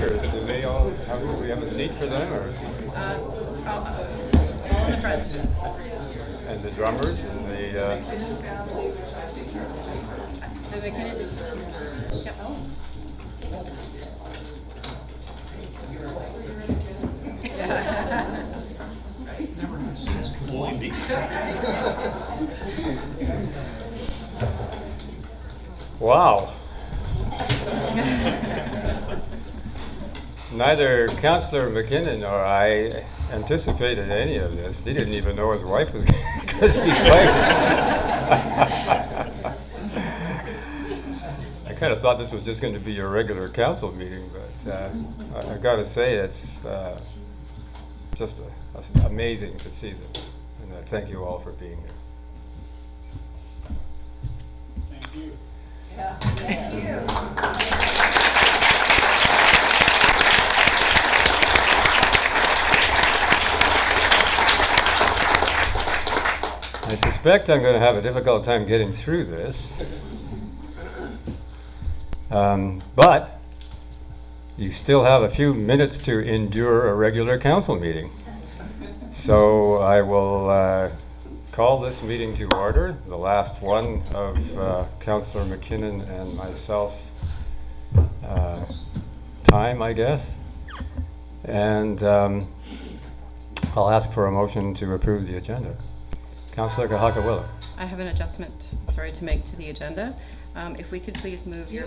writers, do we have a seat for them, or? On the front. And the drummers and the. The McKinnon. Yep. Never had seats completely. Wow. Neither Councillor McKinnon nor I anticipated any of this. He didn't even know his wife was going to be playing. I kind of thought this was just going to be a regular council meeting, but I got to say it's just amazing to see this. And thank you all for being here. Thank you. Yeah. Thank you. I suspect I'm going to have a difficult time getting through this. But you still have a few minutes to endure a regular council meeting. So I will call this meeting to order, the last one of Councillor McKinnon and myself's time, I guess. And I'll ask for a motion to approve the agenda. Councillor Kahakawilla. I have an adjustment, to make to the agenda. If we could please move your.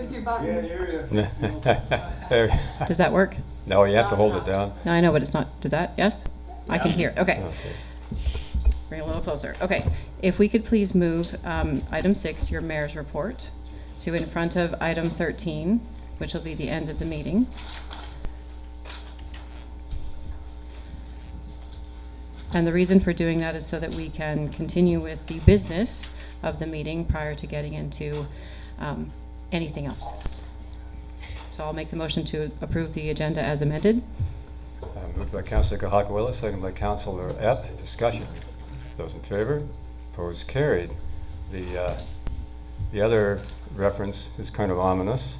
Does that work? No, you have to hold it down. No, I know, but it's not. Does that? Yes? I can hear. Okay. Okay. Bring it a little closer. Okay. If we could please move item 6, your mayor's report, to in front of item 13, which will be the end of the meeting. And the reason for doing that is so that we can continue with the business of the meeting prior to getting into anything else. So I'll make the motion to approve the agenda as amended. Moved by Councillor Kahakawilla, second by Councillor Epp. Discussion. Those in favor? Opposed? Carried. The other reference is kind of ominous.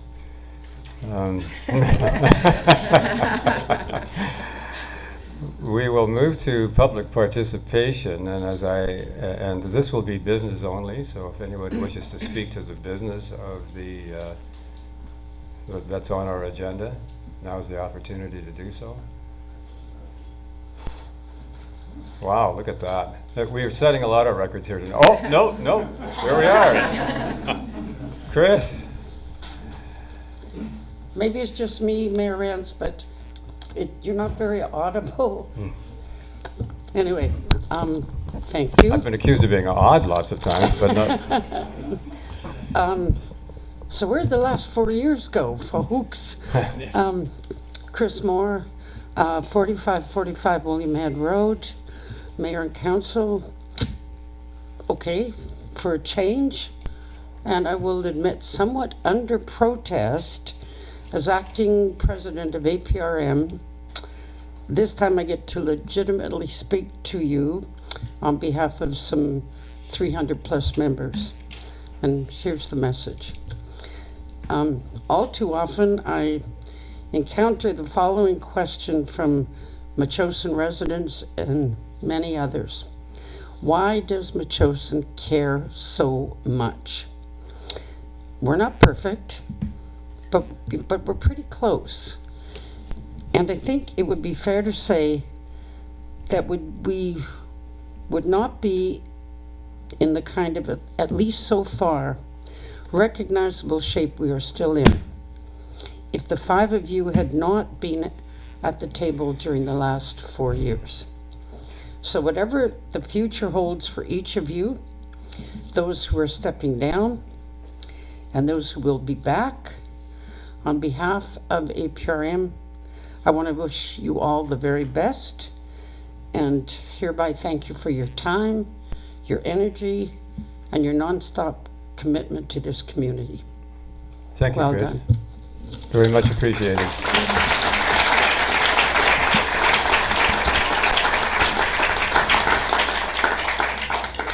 We will move to public participation, and and this will be business only. So if anybody wishes to speak to the business of that's on our agenda, now is the opportunity to do so. Wow, look at that! We are setting a lot of records here tonight. Oh no, here we are. Chris. Maybe it's just me, Mayor Rance, but you're not very audible. Anyway, thank you. I've been accused of being odd lots of times, but not. So where'd the last 4 years go, folks? Chris Moore, 4545 William Head Road, Mayor and Council. Okay, for a change, and I will admit somewhat under protest. As acting president of APRM, this time I get to legitimately speak to you on behalf of some 300 plus members. And here's the message. All too often I encounter the following question from Metchosin residents and many others. Why does Metchosin care so much? We're not perfect. But we're pretty close. And I think it would be fair to say that we would not be in the kind of, at least so far, recognizable shape we are still in if the 5 of you had not been at the table during the last 4 years. So whatever the future holds for each of you, those who are stepping down and those who will be back, on behalf of APRM, I want to wish you all the very best and hereby thank you for your time, your energy, and your nonstop commitment to this community. Thank you, well Chris. Done. Very much appreciated.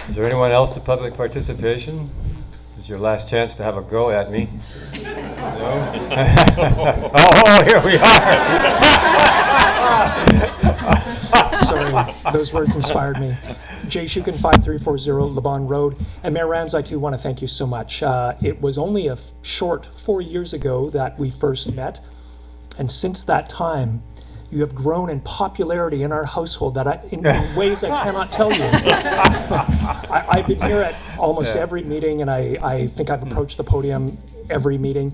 Is there anyone else to public participation? This is your last chance to have a go at me. Oh, here we are. Sorry, those words inspired me. Jay Shukin, 5340 Lebon Road. And Mayor Rams, I too want to thank you so much. It was only a short 4 years ago that we first met. And since that time, you have grown in popularity in our household in ways I cannot tell you. I've been here at almost every meeting, and I think I've approached the podium every meeting.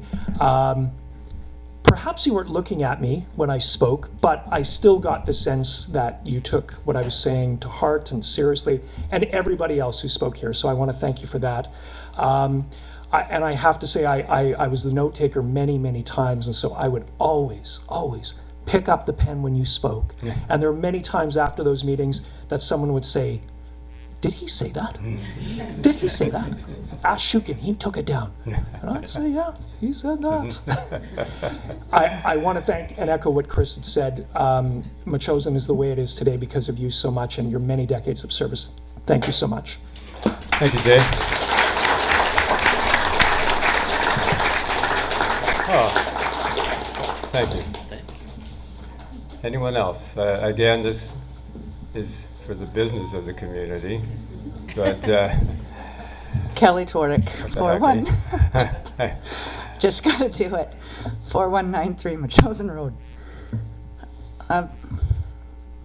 Perhaps you weren't looking at me when I spoke, but I still got the sense that you took what I was saying to heart and seriously, and everybody else who spoke here. So I want to thank you for that. And I have to say, I was the note taker many, many times, and so I would always pick up the pen when you spoke. Yeah. And there were many times after those meetings that someone would say, "Did he say that? Did he say that? Ask Shukin, he took it down." And I'd say, "Yeah, he said that." I want to thank and echo what Chris had said. Machosen is the way it is today because of you so much and your many decades of service. Thank you so much. Thank you, Dave. Oh, thank you. Anyone else? Again, this is for the business of the community, but Kelly Tordick, What the 41. Just gotta do it. 4193 Machosen Road.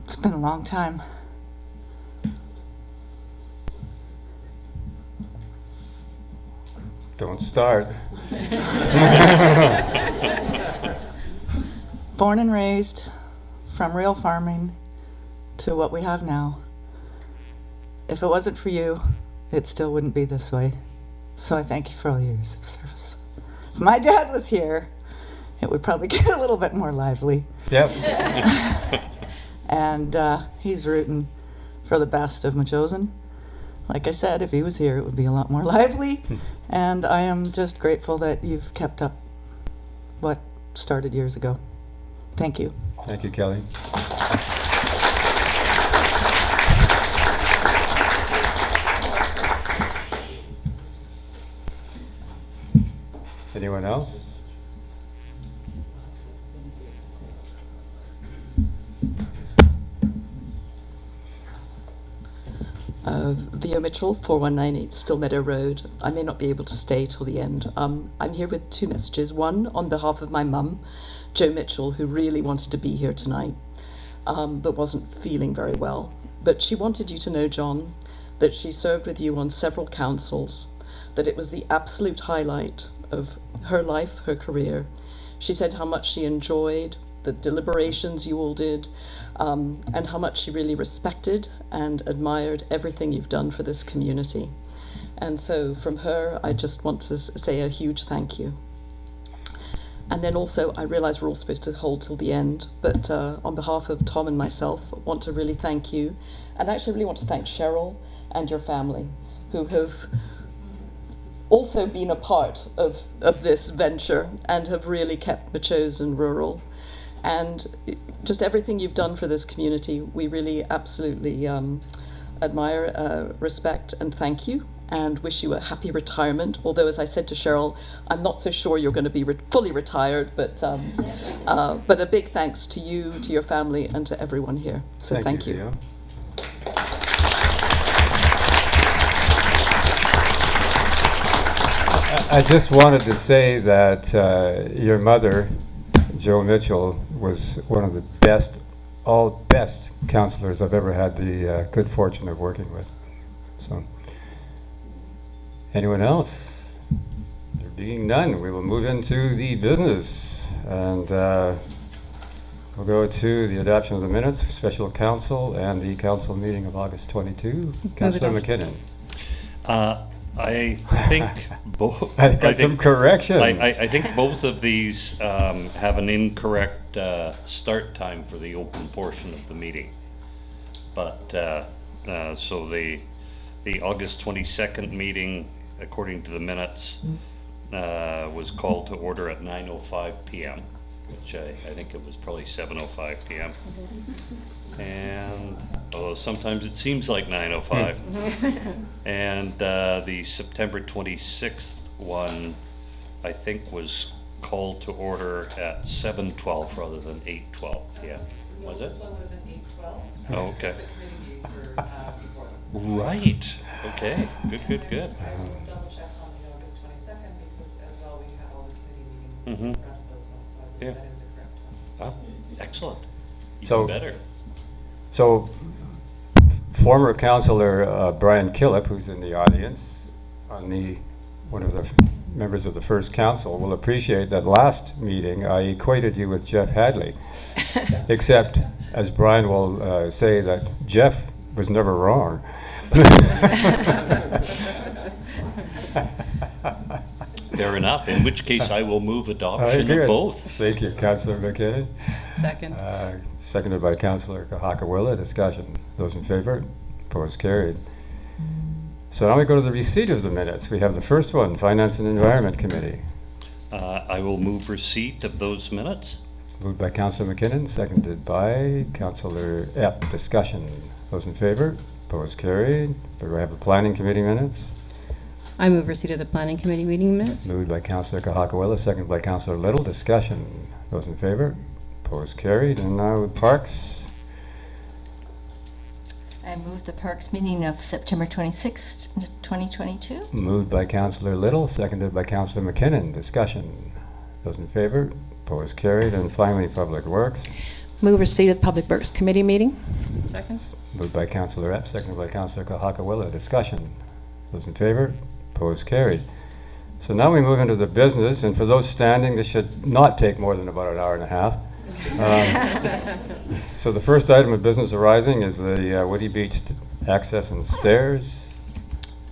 It's been a long time. don't start. Born and raised, from real farming to what we have now. If it wasn't for you, it still wouldn't be this way. So I thank you for all your years of service. If my dad was here, it would probably get a little bit more lively. Yep. And he's rooting for the best of Machosen. Like I said, if he was here, it would be a lot more lively. And I am just grateful that you've kept up what started years ago. Thank you. Thank you, Kelly. Anyone else? Vio Mitchell, 4198 Stillmeadow Road. I may not be able to stay till the end. I'm here with two messages. One, on behalf of my mum, Jo Mitchell, who really wanted to be here tonight, but wasn't feeling very well. But she wanted you to know, John, that she served with you on several councils, that it was the absolute highlight of her life, her career. She said how much she enjoyed the deliberations you all did, and how much she really respected and admired everything you've done for this community. And so from her, I just want to say a huge thank you. And then also, I realize we're all supposed to hold till the end, but on behalf of Tom and myself, I want to really thank you. And I actually really want to thank Cheryl and your family, who have also been a part of this venture and have really kept Machosen rural. And just everything you've done for this community, we really absolutely admire, respect, and thank you, and wish you a happy retirement. Although, as I said to Cheryl, I'm not so sure you're going to be fully retired, but a big thanks to you, to your family, and to everyone here. So thank you. Theo. I just wanted to say that your mother, Jo Mitchell, was one of the best counselors I've ever had the good fortune of working with. So, anyone else? There being none, we will move into the business, and we'll go to the adoption of the minutes, special council, and the council meeting of August 22. Councillor McKinnon. I think both. I got some corrections. I think both of these have an incorrect start time for the open portion of the meeting. But so the August 22nd meeting, according to the minutes, was called to order at 9:05 p.m., which I think it was probably 7:05 p.m. And although sometimes it seems like 9:05. And the September 26th one, I think, was called to order at 7:12 rather than 8:12 p.m. Was it? Oh, okay. Right. Okay. Good. Double check on the August 22nd because as well we had all the committee meetings Mhm. in front of those ones, so I Yeah. believe that is the correct time. Ah, excellent. Even So- better. So, former councillor Brian Killip, who's in the audience, one of the members of the first council, will appreciate that last meeting I equated you with Jeff Hadley. Except, as Brian will say, that Jeff was never wrong. Fair enough. In which case, I will move adoption Good. of both. Thank you, Councillor McKinnon. Second. Seconded by Councillor Kahakawilla. Discussion. Those in favor? Opposed? Carried. So now we go to the receipt of the minutes. We have the first one, Finance and Environment Committee. I will move receipt of those minutes. Moved by Councillor McKinnon, seconded by Councillor Epp. Discussion. Those in favor? Opposed? Carried. Do I have the Planning Committee minutes? I move receipt of the planning committee meeting minutes. Moved by Councillor Kahakawilla, seconded by Councillor Little. Discussion. Those in favor? Opposed? Carried. And now Parks. I move the Parks meeting of September 26th, 2022. Moved by Councillor Little, seconded by Councillor McKinnon. Discussion. Those in favor? Opposed? Carried. And finally, Public Works. Move receipt of the Public Works Committee meeting. Second. Moved by Councillor Epp, seconded by Councillor Kahakawilla. Discussion. Those in favor? Opposed? Carried. So now we move into the business, and for those standing, this should not take more than about an hour and a half. So the first item of business arising is the Woody Beach access and stairs.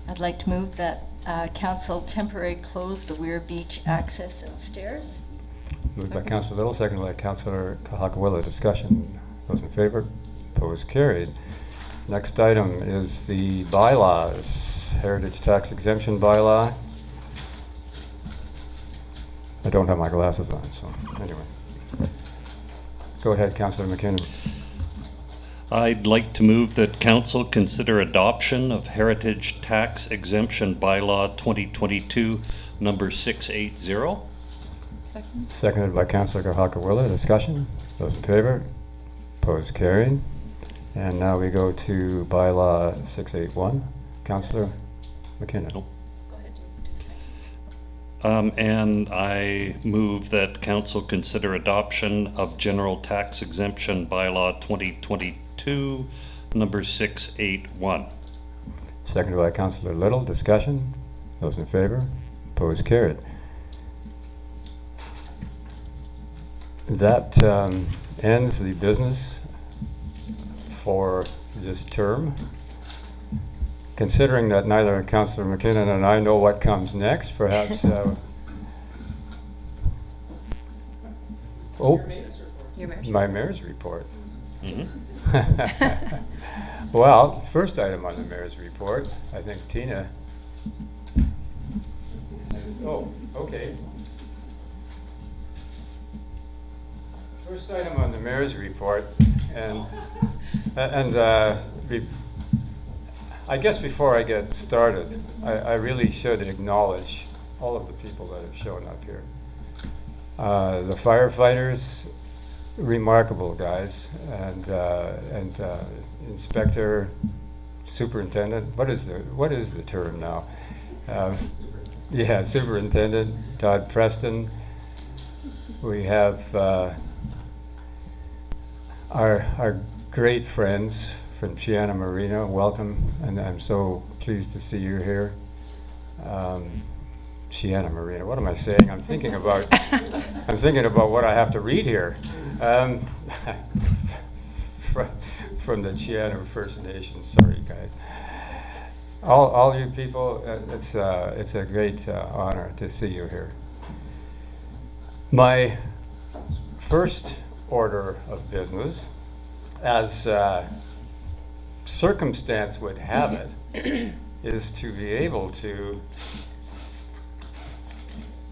I'd like to move that council temporarily close the Weir Beach access and stairs. Moved by Councillor Little, seconded by Councillor Kahakawilla. Discussion. Those in favor? Opposed? Carried. Next item is the bylaws. Heritage Tax Exemption Bylaw. I don't have my glasses on, so anyway. Go ahead, Councillor McKinnon. I'd like to move that council consider adoption of Heritage Tax Exemption Bylaw 2022, number 680. Second. Seconded by Councillor Kahakawilla. Discussion. Those in favor? Opposed? Carried. And now we go to Bylaw 681. Councillor McKinnon. Nope. And I move that council consider adoption of General Tax Exemption Bylaw 2022, number 681. Seconded by Councillor Little. Discussion. Those in favor? Opposed? Carried. That ends the business for this term. Considering that neither Councillor McKinnon and I know what comes next, perhaps. Oh, Your mayor's. my mayor's report. Mhm. Well, first item on the mayor's report, I think Tina. Oh, okay. First item on the mayor's report, and I guess before I get started, I really should acknowledge all of the people that have shown up here. The firefighters, remarkable guys, and inspector, superintendent. What is the term now? Yeah, superintendent Todd Preston. We have our great friends from Chiana Marina. Welcome, and I'm so pleased to see you here. Chiana Marina. What am I saying? I'm thinking about what I have to read here. From the Chiana First Nation. Sorry, guys. All you people. It's a great honor to see you here. My first order of business, as circumstance would have it, is to be able to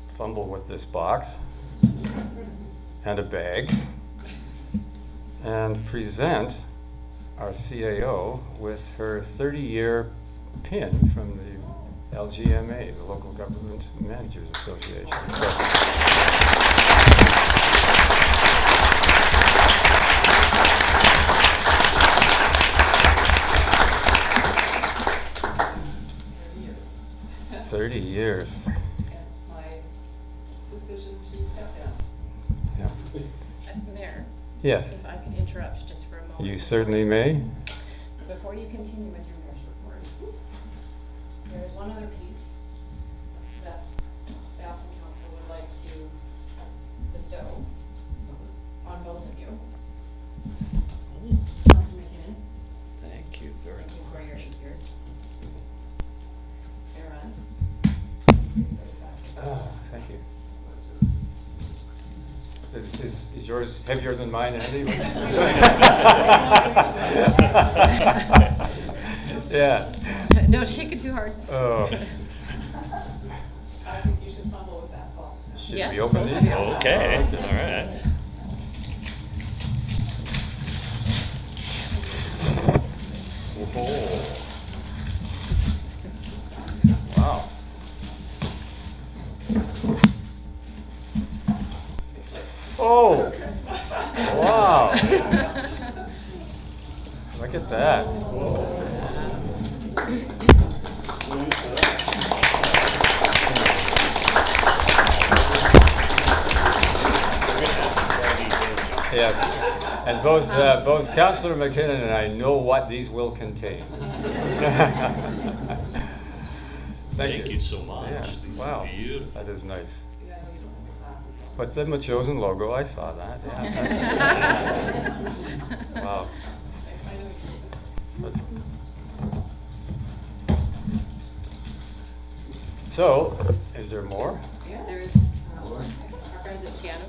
fumble with this box and a bag and present our CAO with her 30-year pin from the LGMA, the Local Government Managers Association. So, years. It's my decision to step down. Yeah. Mayor, Yes, if I could interrupt just for a moment. you certainly may. Before you continue with your mayor's report, there is one other piece that staff and council would like to bestow on both of you. Councilor McKinnon, Thank you very thank you for your 8 years. Mayor Rand. Thank you. Is yours heavier than mine, Andy? Yeah. Don't shake it too hard. Oh, I think you should fumble with that ball. should Yes, we open both of these? you. Okay, all right. Wow. Oh, wow. Look at that. Yes, and both Councillor McKinnon and I know what these will contain. Thank you so much. Yeah, These are wow, beautiful. that is nice. Yeah, I know you don't have your glasses on. But the chosen logo, I saw that. Yeah, that's- wow. I know you That's- So, is there more? There is our friends at Tiano.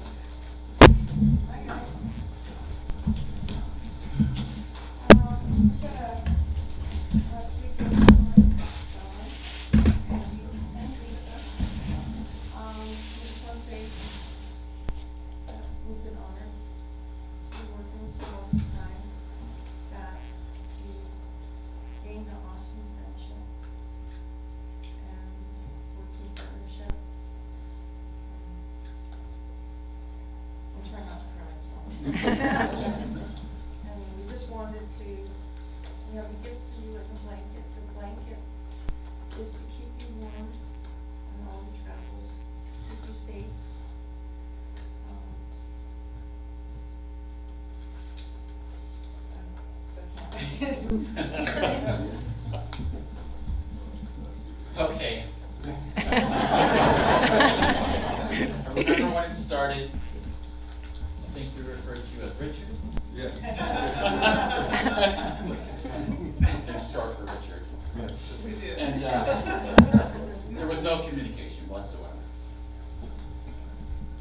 We've been honored to be working with you all this time, that you gained an awesome friendship and working partnership. I'm trying not to cry, so. And we just wanted to, we have a gift for you, like a blanket. The blanket is to keep you warm on all your travels, keep you safe. Okay. I remember when it started, I think we referred to you as Richard. Yes. It's short for Richard. We do. And there was no communication whatsoever.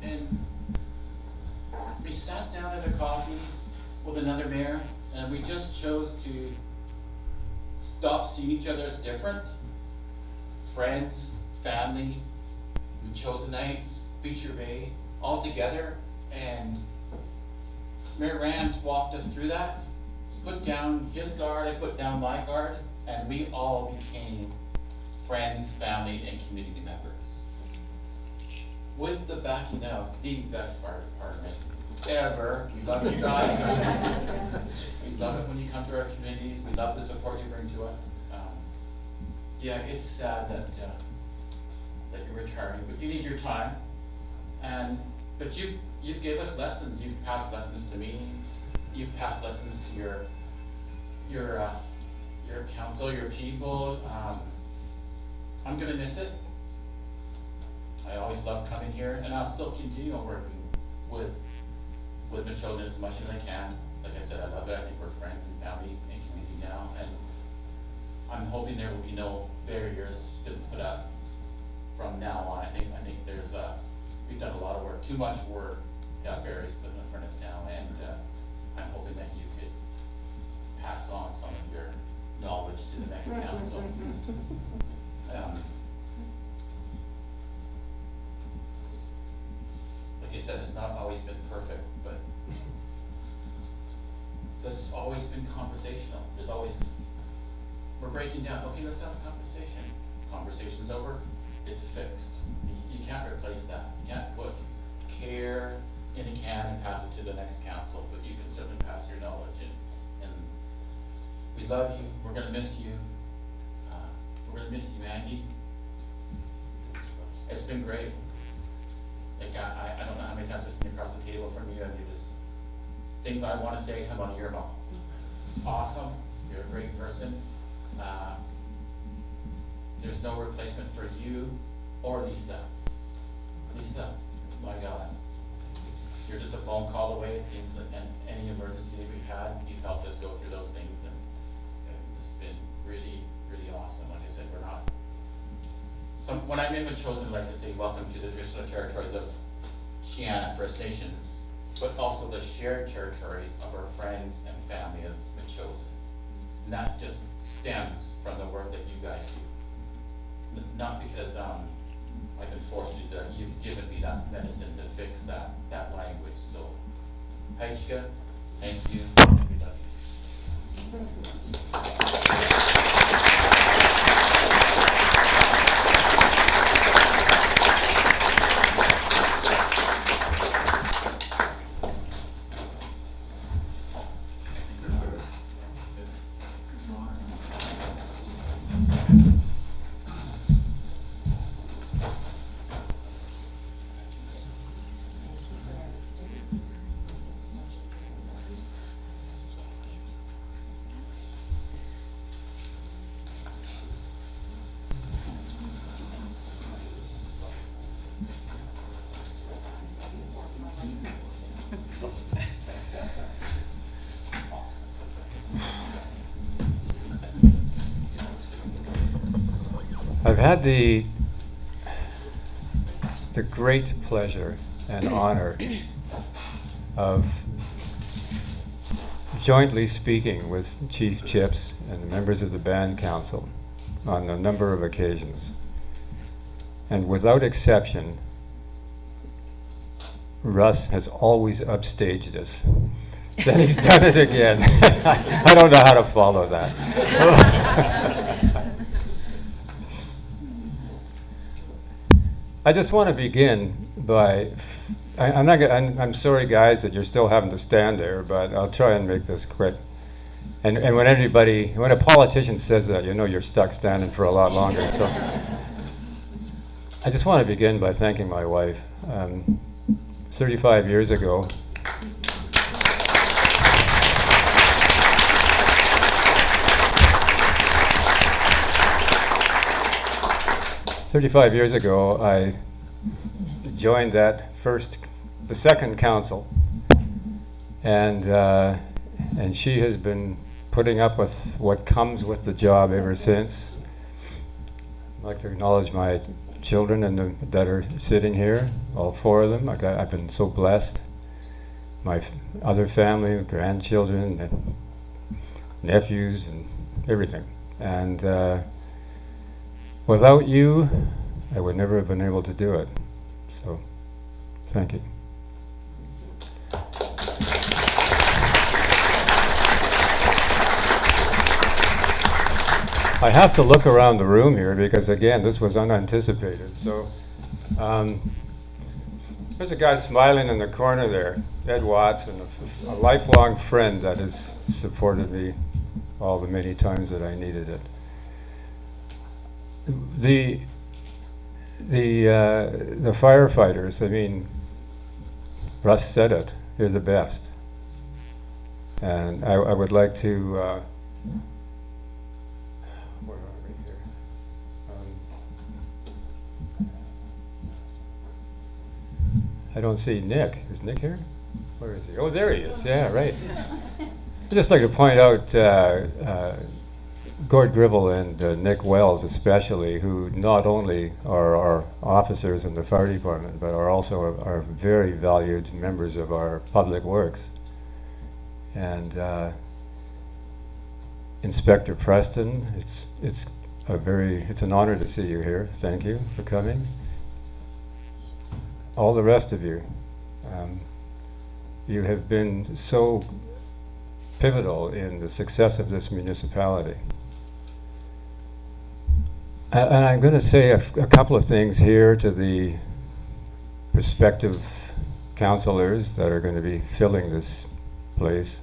And we sat down at a coffee with another mayor, and we just chose to stop seeing each other as different. Friends, family, and Chosenites, Beecher Bay, all together, and Mayor Rams walked us through that, put down his guard, I put down my guard, and we all became friends, family, and community members. With the backing of the best fire department ever. We love you guys. We love it when you come to our communities. We love the support you bring to us. Yeah, it's sad that you're retiring, but you need your time. But you've gave us lessons. You've passed lessons to me. You've passed lessons to your council, your people. I'm gonna miss it. I always love coming here, and I'll still continue working with Machoda as much as I can. Like I said, I love it. I think we're friends and family and community now, and I'm hoping there will be no barriers been put up from now on. I think there's we've done a lot of work, too much work, got barriers put in front of us now, and I'm hoping that you could pass on some of your knowledge to the next council. Like I said, it's not always been perfect, but it's always been conversational. There's always, we're breaking down, okay, let's have a conversation. Conversation's over, it's fixed. You can't replace that. You can't put care in a can and pass it to the next council, but you can certainly pass your knowledge and we love you, we're gonna miss you. We're gonna miss you, Andy. it's been great. Like, I don't know how many times we're sitting across the table from you and you just, things I want to say come out of your mouth. Awesome, you're a great person. There's no replacement for you or Lisa. Lisa, my God. You're just a phone call away, it seems, and any emergency that we've had, you've helped us go through those things, and it's been really, really awesome. Like I said, we're not, when I'm in with Chosen, I like to say welcome to the traditional territories of Chiana First Nations, but also the shared territories of our friends and family of the Chosen. And that just stems from the work that you guys do. Not because I've been forced to, you've given me that medicine to fix that language. So, Heichka, thank you. We love I've had the great pleasure and honor of jointly speaking with Chief Chips and the members of the Band Council on a number of occasions. And without exception, Russ has always upstaged us. Then he's done it again. I don't know how to follow that. I just want to begin by, I'm sorry guys that you're still having to stand there, but I'll try and make this quick. And when a politician says that, you know you're stuck standing for a lot longer. So I just want to begin by thanking my wife. 35 years ago, I joined the second council, and she has been putting up with what comes with the job ever since. I'd like to acknowledge my children that are sitting here, all four of them. I've been so blessed. My other family, grandchildren, and nephews, and everything. And without you, I would never have been able to do it. So, thank you. I have to look around the room here because, again, this was unanticipated. So, there's a guy smiling in the corner there, Ed Watson, a lifelong friend that has supported me all the many times that I needed it. The firefighters, I mean, Russ said it, they're the best. And I would like to, where are we here? I don't see Nick. Is Nick here? Where is he? Oh, there he is. Yeah, right. I'd just like to point out Gord Gribble and Nick Wells especially, who not only are our officers in the fire department, but are also our very valued members of our public works. And Inspector Preston, it's an honor to see you here. Thank you for coming. All the rest of you, you have been so pivotal in the success of this municipality. And I'm going to say a couple of things here to the prospective councillors that are going to be filling this place.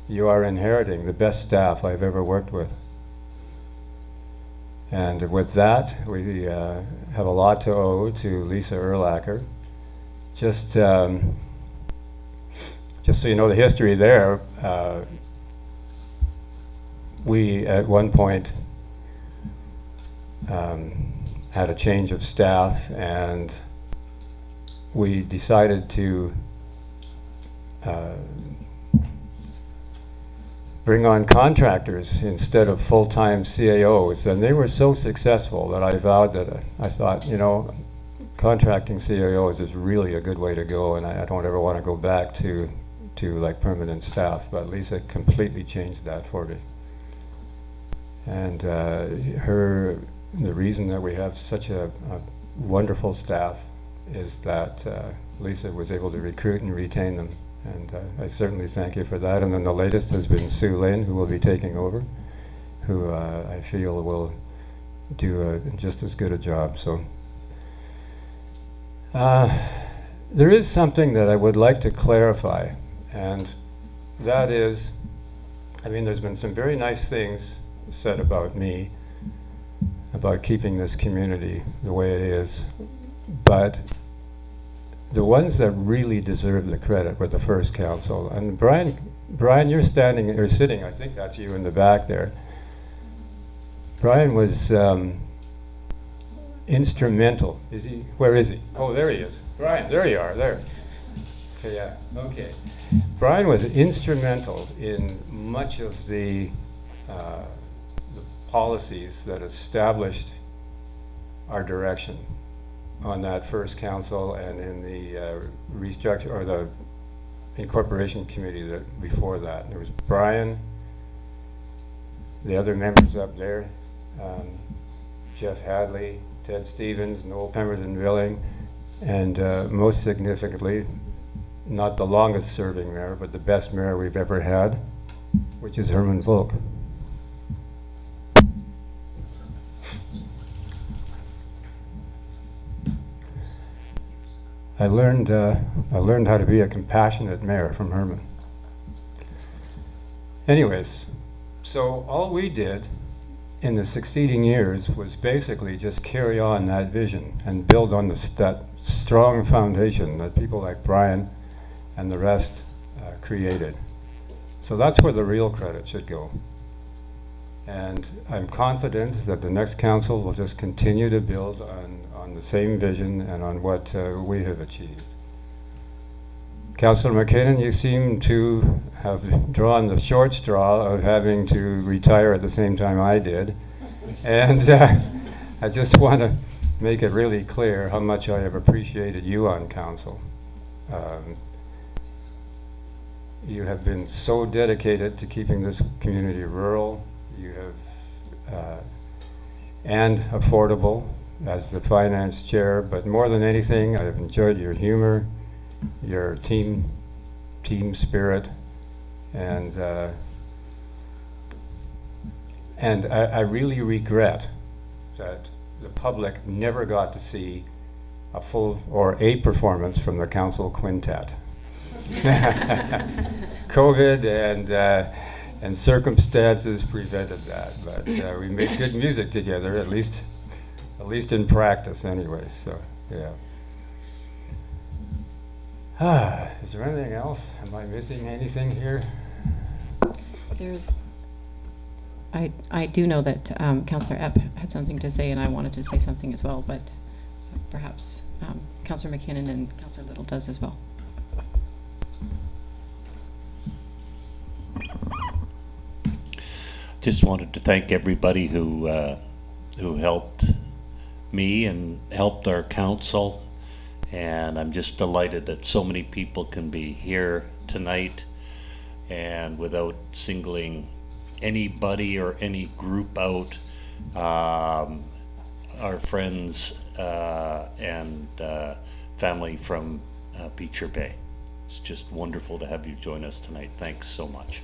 You are inheriting the best staff I've ever worked with. And with that, we have a lot to owe to Lisa Erlacher. Just so you know the history there, we at one point had a change of staff, and we decided to bring on contractors instead of full-time CAOs, and they were so successful that I vowed that I thought, you know, contracting CAOs is really a good way to go, and I don't ever want to go back to like permanent staff. But Lisa completely changed that for me, and the reason that we have such a wonderful staff is that Lisa was able to recruit and retain them. And I certainly thank you for that. And then the latest has been Sue Lynn, who will be taking over, who I feel will do just as good a job. So there is something that I would like to clarify, and that is, I mean, there's been some very nice things said about me, about keeping this community the way it is, but the ones that really deserve the credit were the first council. And Brian, you're standing or sitting, I think that's you in the back there. Brian was instrumental. Is he? Where is he? Oh, there he is. Brian, there you are, there. Okay, yeah, okay. Brian was instrumental in much of the policies that established our direction on that first council and in the restructure or the incorporation committee that before that. There was Brian, the other members up there, Jeff Hadley, Ted Stevens, Noel Pemberton-Villing, and most significantly, not the longest serving mayor, but the best mayor we've ever had, which is Herman Volk. I learned how to be a compassionate mayor from Herman. Anyways, so all we did in the succeeding years was basically just carry on that vision and build on that strong foundation that people like Brian and the rest created. So that's where the real credit should go. And I'm confident that the next council will just continue to build on the same vision and on what we have achieved. Councillor McKinnon, you seem to have drawn the short straw of having to retire at the same time I did. And I just want to make it really clear how much I have appreciated you on council. You have been so dedicated to keeping this community rural. You have, and affordable as the finance chair, but more than anything, I've enjoyed your humor, your team spirit, and I really regret that the public never got to see a full or a performance from the council quintet. COVID and circumstances prevented that, but we made good music together, at least in practice anyway, so yeah. Is there anything else? Am I missing anything here? I do know that Councillor Epp had something to say, and I wanted to say something as well, but perhaps Councillor McKinnon and Councillor Little does as well. Just wanted to thank everybody who helped me and helped our council, and I'm just delighted that so many people can be here tonight, and without singling anybody or any group out, our friends and family from Beecher Bay. It's just wonderful to have you join us tonight. Thanks so much.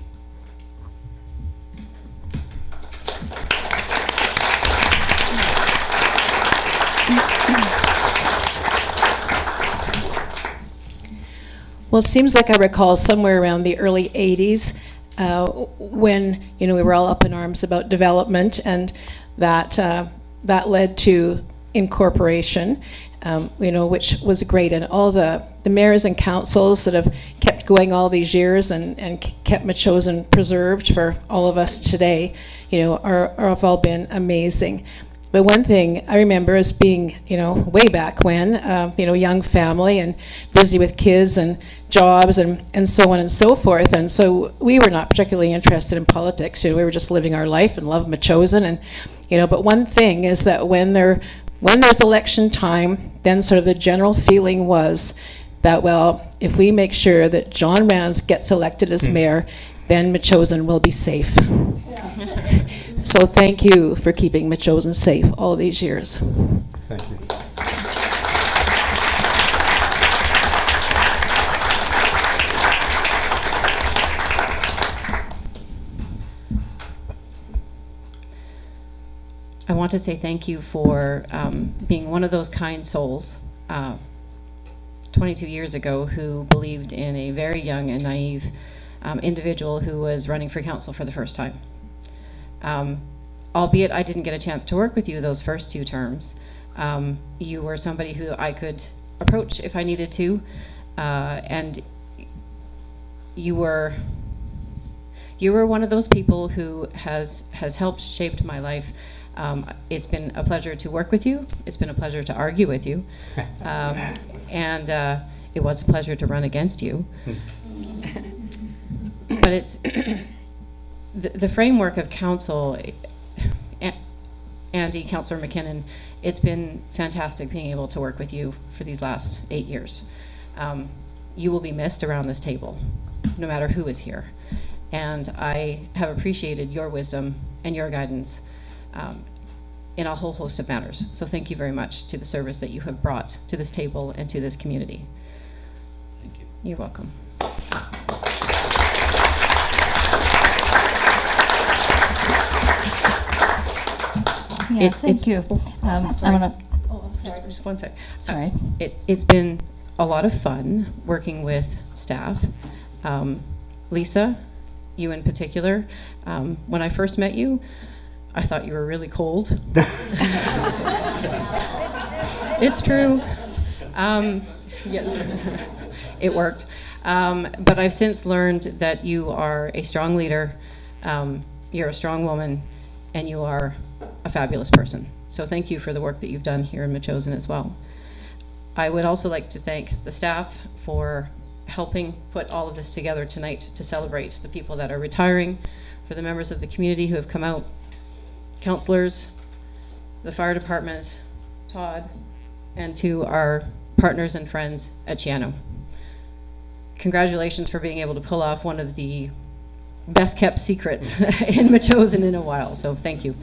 Well, it seems like I recall somewhere around the early 80s when we were all up in arms about development, and that that led to incorporation, which was great. And all the mayors and councils that have kept going all these years and kept Metchosin preserved for all of us today, have all been amazing. But one thing I remember is being, way back when, young family and busy with kids and jobs and so on and so forth. And so we were not particularly interested in politics. We were just living our life and loved Metchosin. And, but one thing is that when there's election time, then sort of the general feeling was that, well, if we make sure that John Rands gets elected as mayor, then Metchosin will be safe. So thank you for keeping Metchosin safe all these years. Thank you. I want to say thank you for being one of those kind souls 22 years ago who believed in a very young and naive individual who was running for council for the first time. Albeit I didn't get a chance to work with you those first 2 terms, you were somebody who I could approach if I needed to, and you were one of those people who has helped shaped my life. It's been a pleasure to work with you. It's been a pleasure to argue with you, and it was a pleasure to run against you. But it's the framework of council. Andy, Councillor McKinnon, it's been fantastic being able to work with you for these last 8 years. You will be missed around this table, no matter who is here. And I have appreciated your wisdom and your guidance in a whole host of matters. So thank you very much to the service that you have brought to this table and to this community. Thank you. You're welcome. Yeah, thank you. I want to. Just one sec. Sorry. It's been a lot of fun working with staff. Lisa, you in particular. When I first met you, I thought you were really cold. It's true. Yes, it worked. But I've since learned that you are a strong leader, you're a strong woman, and you are a fabulous person. So thank you for the work that you've done here in Metchosin as well. I would also like to thank the staff for helping put all of this together tonight to celebrate the people that are retiring, for the members of the community who have come out, councillors, the fire department, Todd, and to our partners and friends at Chiano. Congratulations for being able to pull off one of the best kept secrets in Metchosin in a while, so thank you.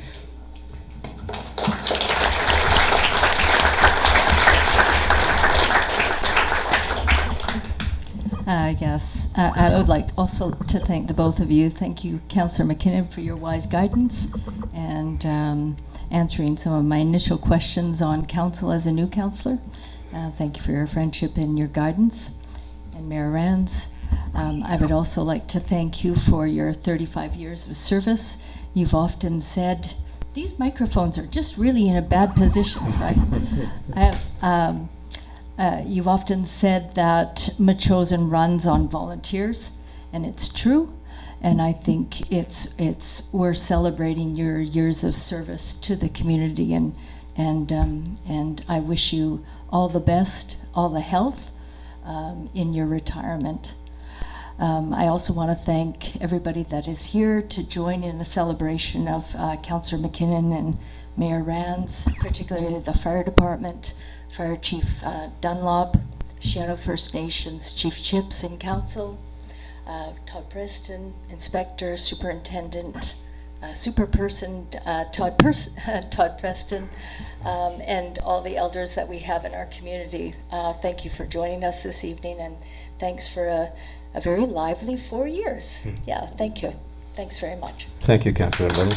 Yes, I would like also to thank the both of you. Thank you, Councillor McKinnon, for your wise guidance and answering some of my initial questions on council as a new councillor. Thank you for your friendship and your guidance. And Mayor Rands, I would also like to thank you for your 35 years of service. You've often said, these microphones are just really in a bad position, right? You've often said that Metchosin runs on volunteers, and it's true. And I think we're celebrating your years of service to the community, and I wish you all the best, all the health in your retirement. I also want to thank everybody that is here to join in the celebration of Councillor McKinnon and Mayor Rands, particularly the fire department, Fire Chief Dunlop, Chiano First Nations Chief Chips and Council, Todd Preston, Inspector, Superintendent, Superperson Todd Preston, and all the elders that we have in our community. Thank you for joining us this evening, and thanks for a very lively 4 years. Yeah, thank you. Thanks very much. Thank you, Councillor Liddy.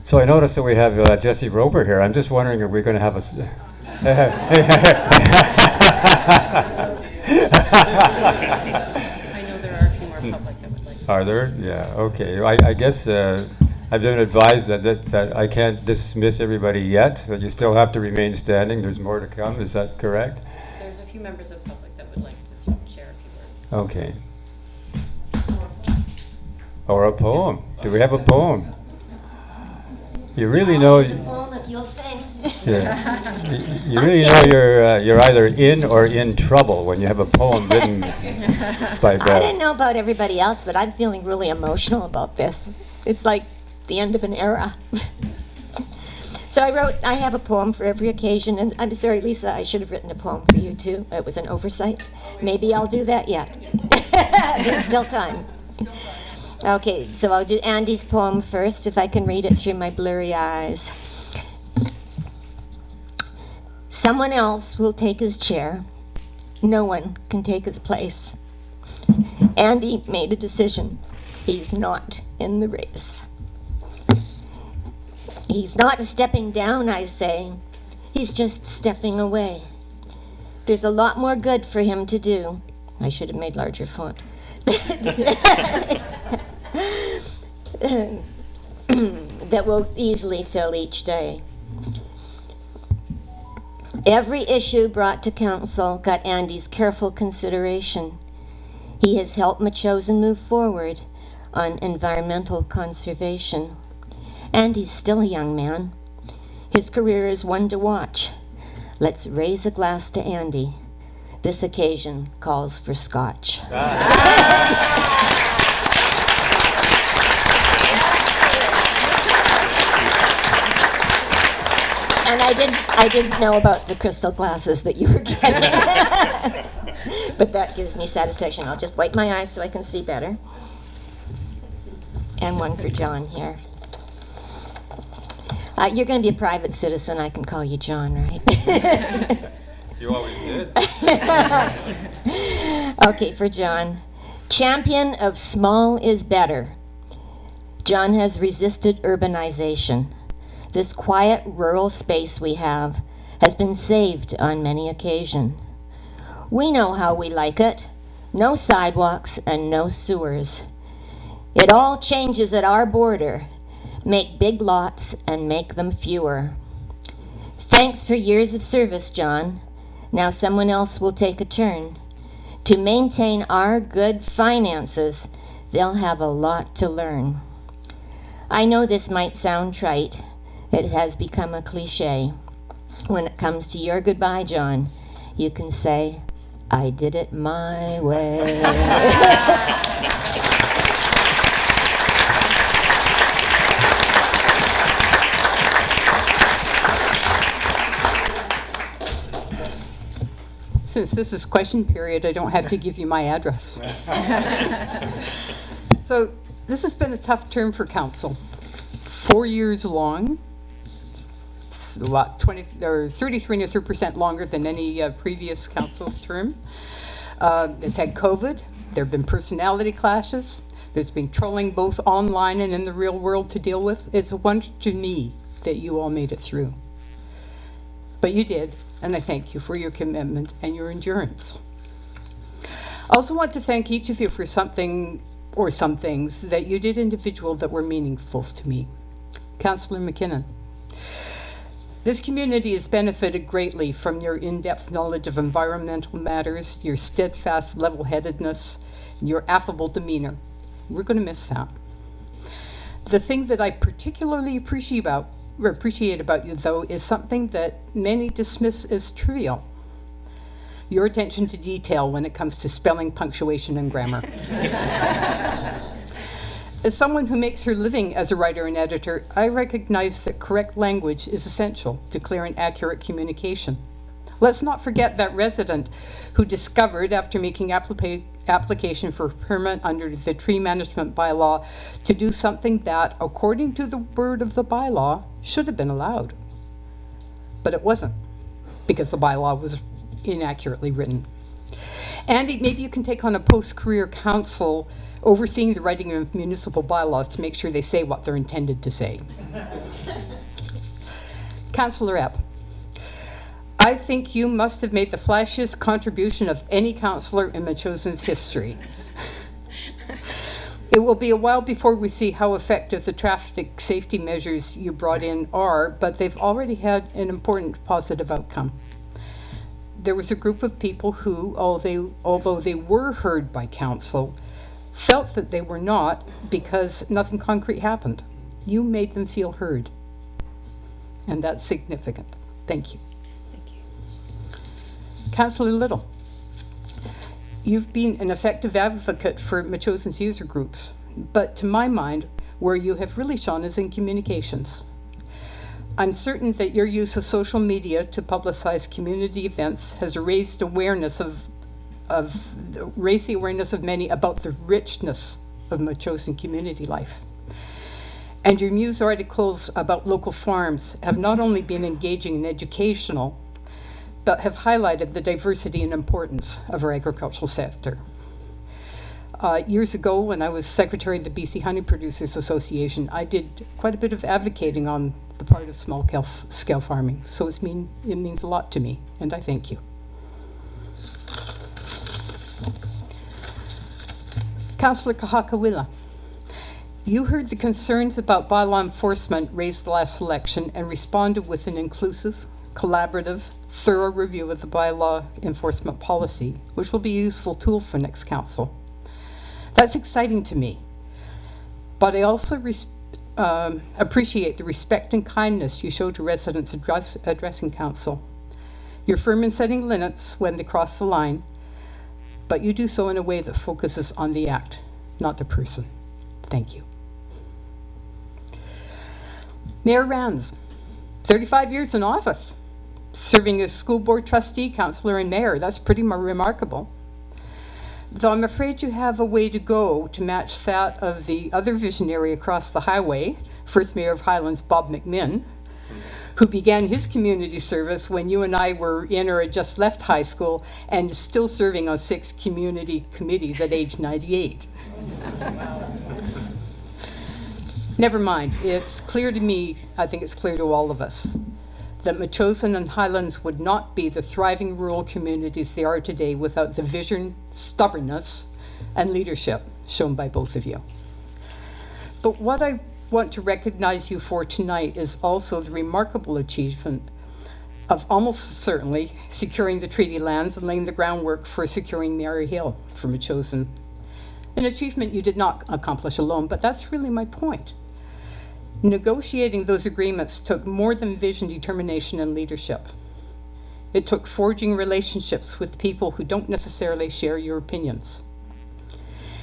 So I noticed that we have Jesse Roper here. I'm just wondering, are we going to have a... I know there more public that would like to. Are there? Yeah, okay. I guess I've been advised that I can't dismiss everybody yet, that you still have to remain standing. There's more to come. Is that correct? There's a few members of public that would like to share a few words. Okay. Or a poem. Do we have a poem? You really know. Poem if you'll sing. Yeah. You really know you're either in or in trouble when you have a poem written by Beth. I didn't know about everybody else, but I'm feeling really emotional about this. It's like the end of an era. So I have a poem for every occasion, and I'm sorry, Lisa, I should have written a poem for you too. It was an oversight. Maybe I'll do that yet. There's still time. Okay, so I'll do Andy's poem first, if I can read it through my blurry eyes. Someone else will take his chair. No one can take his place. Andy made a decision. He's not in the race. He's not stepping down, I say. He's just stepping away. There's a lot more good for him to do. I should have made larger font. That will easily fill each day. Every issue brought to council got Andy's careful consideration. He has helped Machosen move forward on environmental conservation. Andy's still a young man. His career is one to watch. Let's raise a glass to Andy. This occasion calls for scotch. And I didn't know about the crystal glasses that you were getting. But that gives me satisfaction. I'll just wipe my eyes so I can see better. And one for John here. You're going to be a private citizen. I can call you John, right? You always did. Okay, for John. Champion of small is better. John has resisted urbanization. This quiet rural space we have has been saved on many occasions. We know how we like it. No sidewalks and no sewers. It all changes at our border. Make big lots and make them fewer. Thanks for years of service, John. Now someone else will take a turn. To maintain our good finances, they'll have a lot to learn. I know this might sound trite. It has become a cliche. When it comes to your goodbye, John, you can say, I did it my way. Since this is question period, I don't have to give you my address. So this has been a tough term for council. 4 years long. It's a lot, 33% longer than any previous council term. It's had COVID. There have been personality clashes. There's been trolling both online and in the real world to deal with. It's a wonder to me that you all made it through. But you did, and I thank you for your commitment and your endurance. I also want to thank each of you for something or some things that you did individual that were meaningful to me. Councillor McKinnon. This community has benefited greatly from your in-depth knowledge of environmental matters, your steadfast level-headedness, and your affable demeanor. We're going to miss that. The thing that I particularly appreciate about you, though, is something that many dismiss as trivial. Your attention to detail when it comes to spelling, punctuation, and grammar. As someone who makes her living as a writer and editor, I recognize that correct language is essential to clear and accurate communication. Let's not forget that resident who discovered, after making application for permit under the tree management bylaw, to do something that, according to the word of the bylaw, should have been allowed. But it wasn't, because the bylaw was inaccurately written. Andy, maybe you can take on a post-career council overseeing the writing of municipal bylaws to make sure they say what they're intended to say. Councillor Epp, I think you must have made the flashiest contribution of any councillor in Machosen's history. It will be a while before we see how effective the traffic safety measures you brought in are, but they've already had an important positive outcome. There was a group of people who, although they were heard by council, felt that they were not because nothing concrete happened. You made them feel heard. And that's significant. Thank you. Thank you. Councillor Little, you've been an effective advocate for Machosen's user groups, but to my mind, where you have really shone is in communications. I'm certain that your use of social media to publicize community events has raised the awareness of many about the richness of Machosen community life. And your news articles about local farms have not only been engaging and educational, but have highlighted the diversity and importance of our agricultural sector. Years ago, when I was secretary of the BC Honey Producers Association, I did quite a bit of advocating on the part of small-scale farming. So it means a lot to me, and I thank you. Councillor Kahakawila, you heard the concerns about bylaw enforcement raised last election and responded with an inclusive, collaborative, thorough review of the bylaw enforcement policy, which will be a useful tool for next council. That's exciting to me, but I also appreciate the respect and kindness you show to residents addressing council. You're firm in setting limits when they cross the line, but you do so in a way that focuses on the act, not the person. Thank you. Mayor Rands, 35 years in office, serving as school board trustee, councillor, and mayor. That's pretty remarkable. Though I'm afraid you have a way to go to match that of the other visionary across the highway, first mayor of Highlands, Bob McMinn, who began his community service when you and I were in or had just left high school and is still serving on 6 community committees at age 98. Never mind, it's clear to me, I think it's clear to all of us, that Machosen and Highlands would not be the thriving rural communities they are today without the vision, stubbornness, and leadership shown by both of you. But what I want to recognize you for tonight is also the remarkable achievement of almost certainly securing the treaty lands and laying the groundwork for securing Mary Hill for Machosen. An achievement you did not accomplish alone, but that's really my point. Negotiating those agreements took more than vision, determination, and leadership. It took forging relationships with people who don't necessarily share your opinions.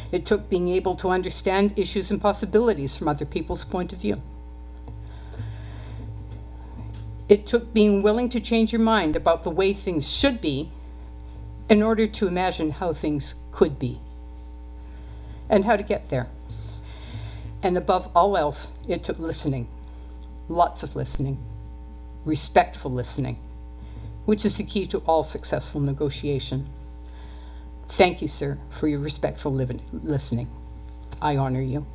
It took being able to understand issues and possibilities from other people's point of view. It took being willing to change your mind about the way things should be in order to imagine how things could be and how to get there. And above all else, it took listening, lots of listening, respectful listening, which is the key to all successful negotiation. Thank you, sir, for your respectful listening. I honor you.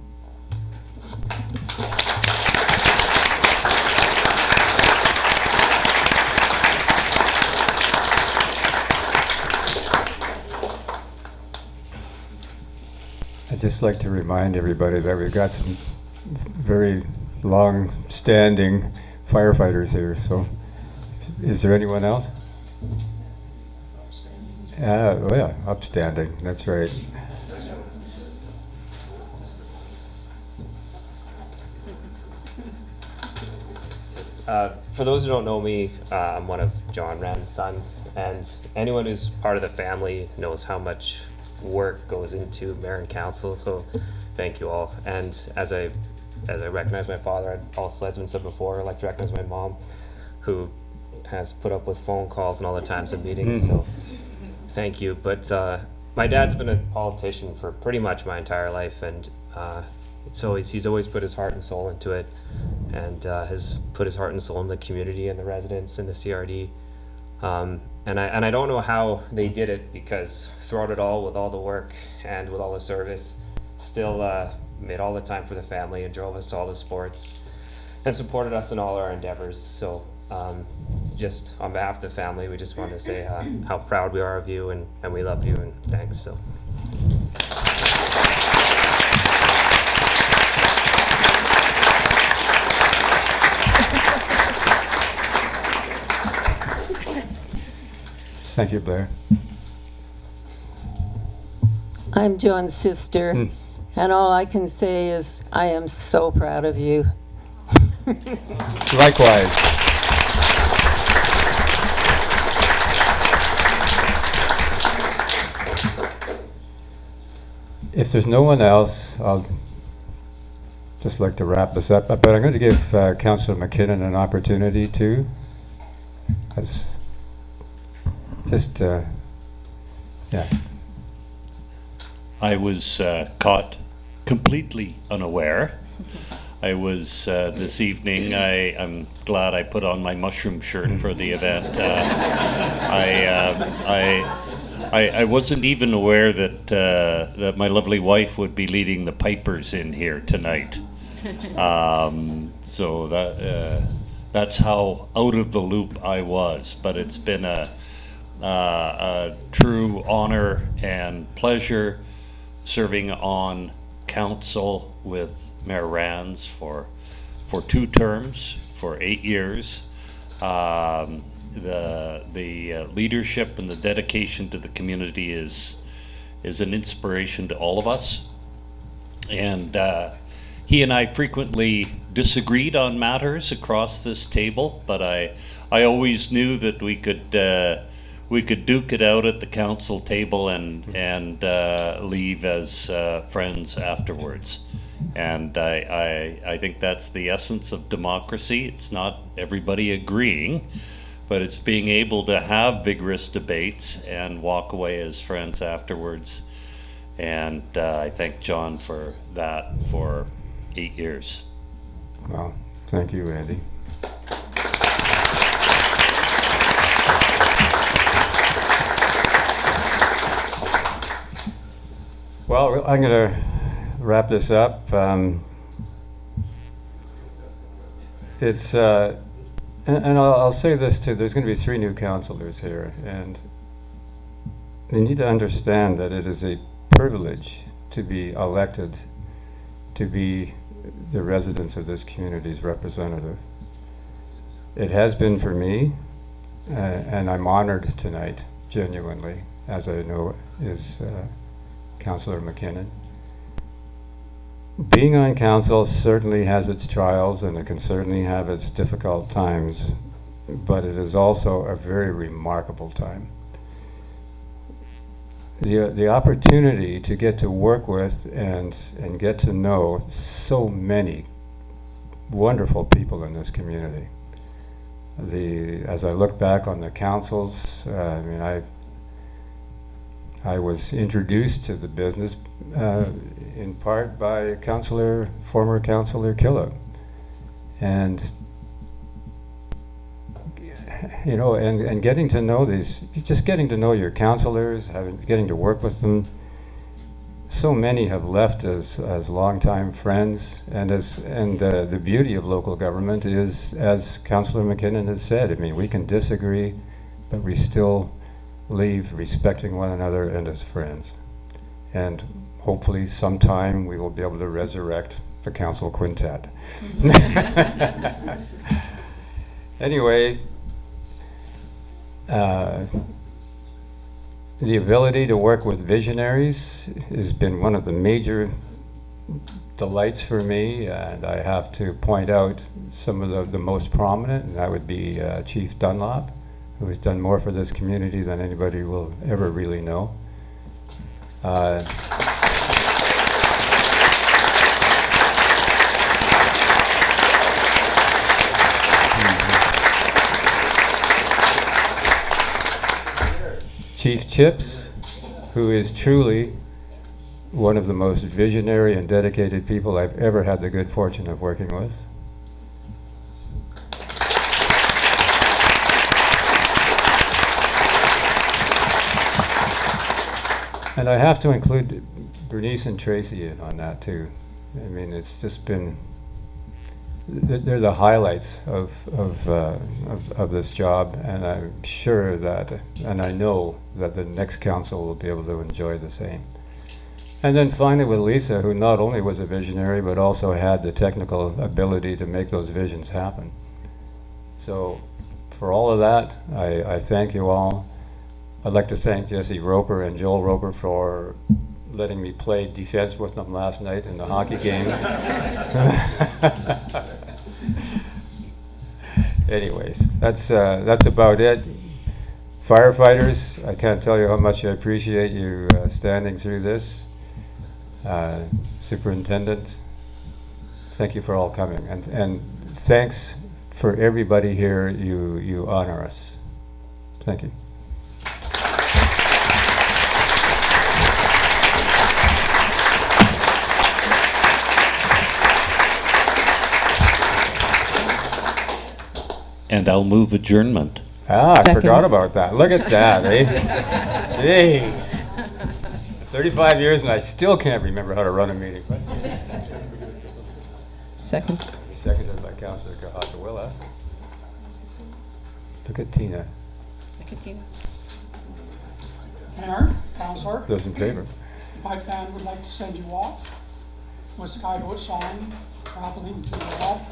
I'd just like to remind everybody that we've got some very long-standing firefighters here. So, is there anyone else? Oh yeah, upstanding. That's right. For those who don't know me, I'm one of John Rand's sons, and anyone who's part of the family knows how much work goes into mayor and council, so thank you all. And as I recognize my father, I'd also, as has been said before, I'd like to recognize my mom, who has put up with phone calls and all the times of meetings, so thank you. But my dad's been a politician for pretty much my entire life, and he's always put his heart and soul into it, and has put his heart and soul in the community and the residents in the CRD. And I don't know how they did it, because throughout it all, with all the work and with all the service, still made all the time for the family and drove us to all the sports and supported us in all our endeavors. So just on behalf of the family, we just wanted to say how proud we are of you, and we love you, and thanks. So. Thank you, Blair. I'm John's sister, and all I can say is I am so proud of you. Likewise. If there's no one else, I'll just like to wrap this up, but I'm going to give Councillor McKinnon an opportunity to, yeah. I was caught completely unaware. I was this evening. I'm glad I put on my mushroom shirt for the event. I wasn't even aware that that my lovely wife would be leading the pipers in here tonight. So that's how out of the loop I was. But it's been a true honor and pleasure serving on council with Mayor Rands for 2 terms, for 8 years. The leadership and the dedication to the community is an inspiration to all of us. And he and I frequently disagreed on matters across this table, but I always knew that we could duke it out at the council table and leave as friends afterwards. And I think that's the essence of democracy. It's not everybody agreeing, but it's being able to have vigorous debates and walk away as friends afterwards. And I thank John for that for 8 years. Well, thank you, Andy. Well, I'm going to wrap this up. It's and I'll say this too. There's going to be 3 new councillors here, and they need to understand that it is a privilege to be elected to be the residents of this community's representative. It has been for me, and I'm honored tonight, genuinely, as I know is Councillor McKinnon. Being on council certainly has its trials, and it can certainly have its difficult times, but it is also a very remarkable time. The opportunity to get to work with and get to know so many wonderful people in this community. As I look back on the councils, I mean, I was introduced to the business in part by former Councillor Killa, and you know, and getting to know just getting to know your councillors, getting to work with them. So many have left as longtime friends, and the beauty of local government is, as Councillor McKinnon has said, I mean, we can disagree, but we still leave respecting one another and as friends. And hopefully sometime we will be able to resurrect the council quintet. Anyway, the ability to work with visionaries has been one of the major delights for me, and I have to point out some of the most prominent, and that would be Chief Dunlop, who has done more for this community than anybody will ever really know. Chief Chips, who is truly one of the most visionary and dedicated people I've ever had the good fortune of working with. And I have to include Bernice and Tracy in on that too. I mean, it's just been, they're the highlights of this job, and I'm sure that, and I know that the next council will be able to enjoy the same. And then finally with Lisa, who not only was a visionary, but also had the technical ability to make those visions happen. So for all of that, I thank you all. I'd like to thank Jesse Roper and Joel Roper for letting me play defense with them last night in the hockey game. Anyways, that's about it. Firefighters, I can't tell you how much I appreciate you standing through this. Superintendent, thank you for all coming, and thanks for everybody here. You honor us. Thank you. And I'll move adjournment. I Second. forgot about that. Look at that, eh? Jeez. 35 years and I still can't remember how to run a meeting. Second. Seconded by Councillor Kahakawilla. Look at Tina. Look at Tina. Mayor, Councillor, Those in favor? Pipe Band would like to send you off with Skyboat Song, traveling to the hub.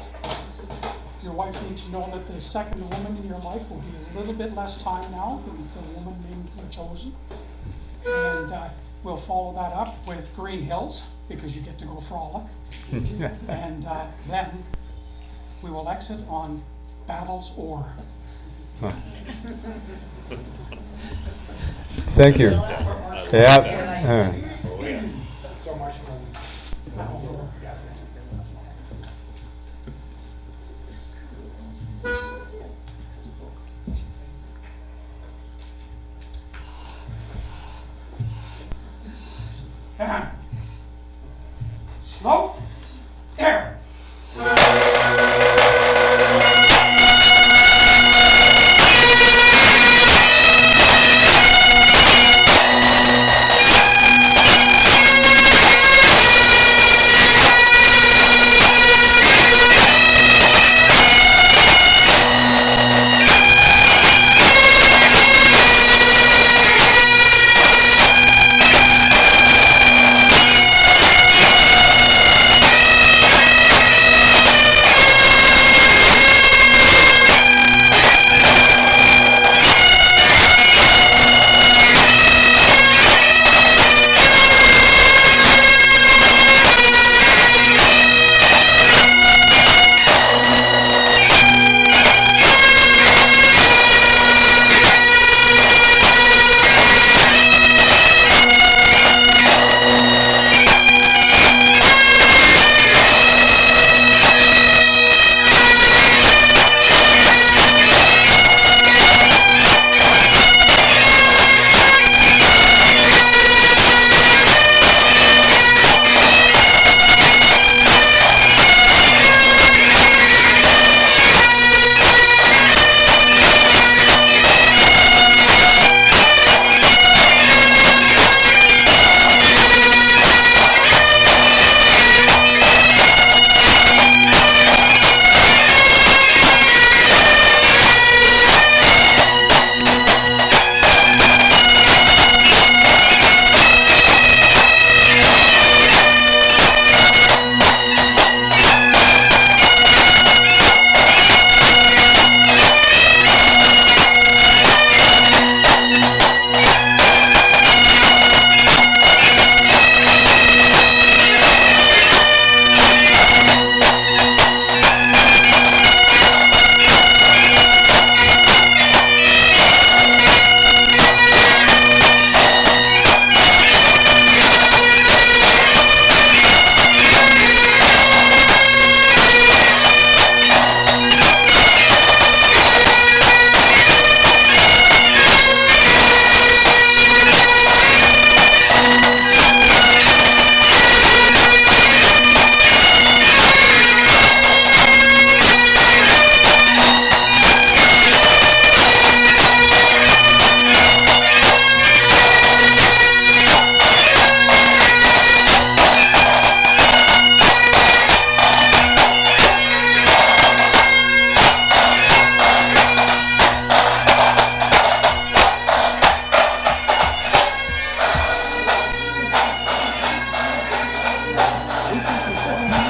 Your wife needs to know that the second woman in your life will be a little bit less time now than the woman named Chosen. And we'll follow that up with Green Hills, because you get to go frolic. And then we will exit on Battles Ore. Thank you. Yeah. So much Slow.